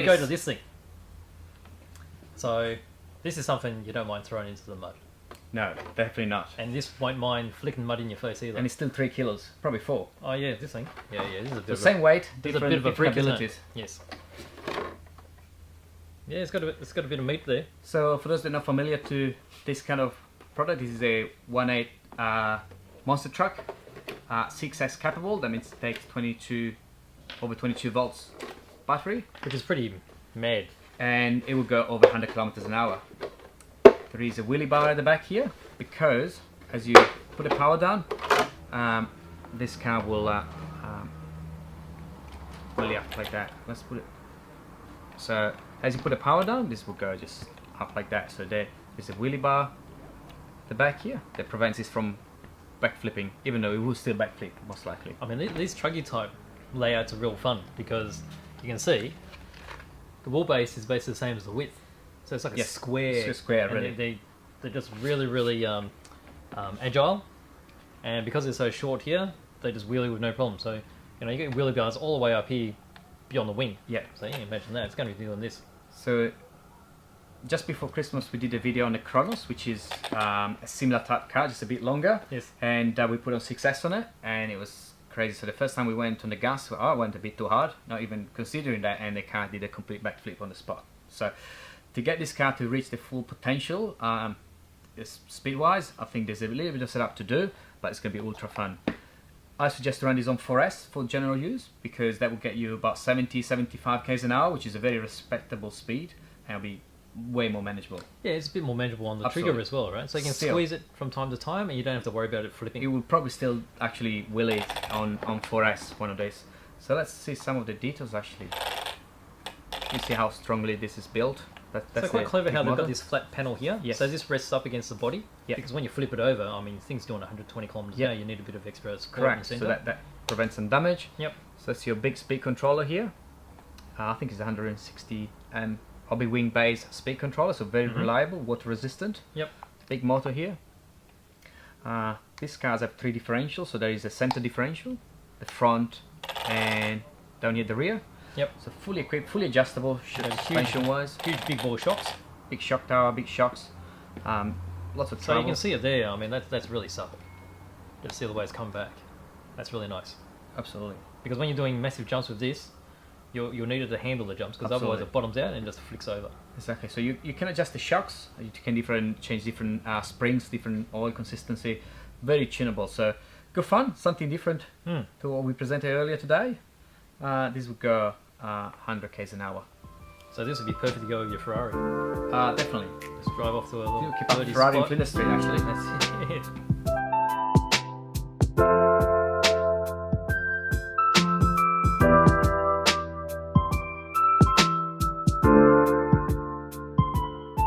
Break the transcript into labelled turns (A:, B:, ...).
A: go to this thing. So this is something you don't mind throwing into the mud.
B: No, definitely not.
A: And this won't mind flicking mud in your face either.
B: And it's still 3 kilos, probably 4.
A: Oh yeah, this thing. Yeah, this is a bit
B: The same weight,
A: There's a
B: different,
A: bit of a
B: different
A: brick, isn't it?
B: abilities.
A: Yes. Yeah, it's got a bit of meat there.
B: So for those that are not familiar to this kind of product, this is a 1.8 monster truck, 6S capable. That means it takes over 22 volts battery,
A: Which is pretty mad.
B: and it will go over 100 kilometers an hour. There is a wheelie bar at the back here because as you put the power down, this car will wheelie up like that. Let's put it. So as you put the power down, this will go just up like that. So there is a wheelie bar at the back here that prevents this from backflipping, even though it will still backflip most likely.
A: I mean, these truggy type layouts are real fun because you can see the wheelbase is basically the same as the width. So it's like a square.
B: It's a square,
A: and
B: really.
A: They're just really agile, and because they're so short here, they just wheelie with no problem. So you get wheelie bars all the way up here beyond the wing.
B: Yeah.
A: So you can imagine that. It's going to be doing this.
B: So just before Christmas we did a video on the Kronos, which is a similar type car, just a bit longer.
A: Yes.
B: And we put on 6S on it, and it was crazy. So the first time we went on the gas, I went a bit too hard, not even considering that, and the car did a complete backflip on the spot. So to get this car to reach the full potential, speed-wise, I think there's a little bit of setup to do, but it's going to be ultra fun. I suggest to run this on 4S for general use, because that will get you about 70-75 k's an hour, which is a very respectable speed, and it'll be way more manageable.
A: Yeah, it's a bit more manageable on the
B: Absolutely.
A: trigger as well, right? So you can
B: Still.
A: squeeze it from time to time, and you don't have to worry about it flipping.
B: It will probably still actually wheel it on 4S one of these. So let's see some of the details actually. You see how strongly this is built. That's
A: so quite clever how they've
B: model.
A: got this flat panel here.
B: Yes.
A: So this rests up against the body.
B: Yeah.
A: Because when you flip it over, I mean, thing's doing 120 kilometers an hour. You need a bit of extra support in the
B: Correct. So
A: center.
B: that prevents some damage.
A: Yep.
B: So that's your big speed controller here. I think it's 160 Hobby wing base speed controller, so very reliable, water resistant.
A: Yep.
B: Big motor here. These cars have 3 differentials, so there is a center differential, the front, and down here the rear.
A: Yep.
B: So fully equipped, fully adjustable, suspension wise.
A: Huge big ball shocks.
B: Big shock tower, big shocks. Lots of
A: So
B: travel.
A: you can see it there. I mean, that's really supple. Just see the way it's come back. That's really nice.
B: Absolutely.
A: Because when you're doing massive jumps with this, you'll need it to handle the jumps, because otherwise it bottoms out and just flicks over.
B: Exactly. So you can adjust the shocks. You can change different springs, different oil consistency. Very tunable. So good fun. Something different to what we presented earlier today. This would go 100 k's an hour.
A: So this would be perfect to go with your Ferrari.
B: Definitely.
A: Just drive off to a little
B: You keep up
A: birdie
B: Ferrari in
A: spot.
B: Flinders Street actually.
A: That's it.